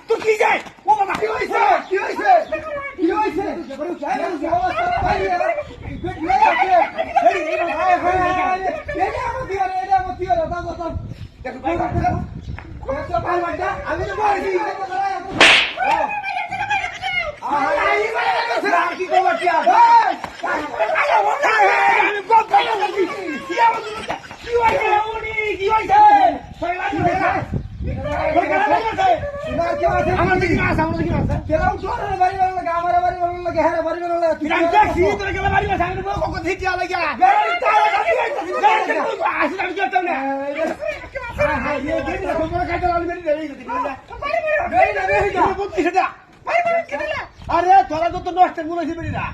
তুই কি যায় ও বাবা কি হয়েছে কি হয়েছে কি হয়েছে আমি তো বলছি কি করবো কি আমার দিকে মাছ আমার দিকে মাছ কেরাও চোর বাড়ি বাড়ি লাগে আমার বাড়ি বাড়ি লাগে হ্যাঁ বাড়ি বাড়ি লাগে তুই দেখছি তোর কেলা বাড়ি বাড়ি সামনে কোকো দিতে লাগে গাড়ি তারা আসি আমি যেতাম না হ্যাঁ হ্যাঁ এই দিন কোকো কাটা লাগবে বেরি বেরি বেরি বেরি বেরি বুদ্ধি সেটা আরে তোরা তো নষ্ট মনে হইছে বেরি না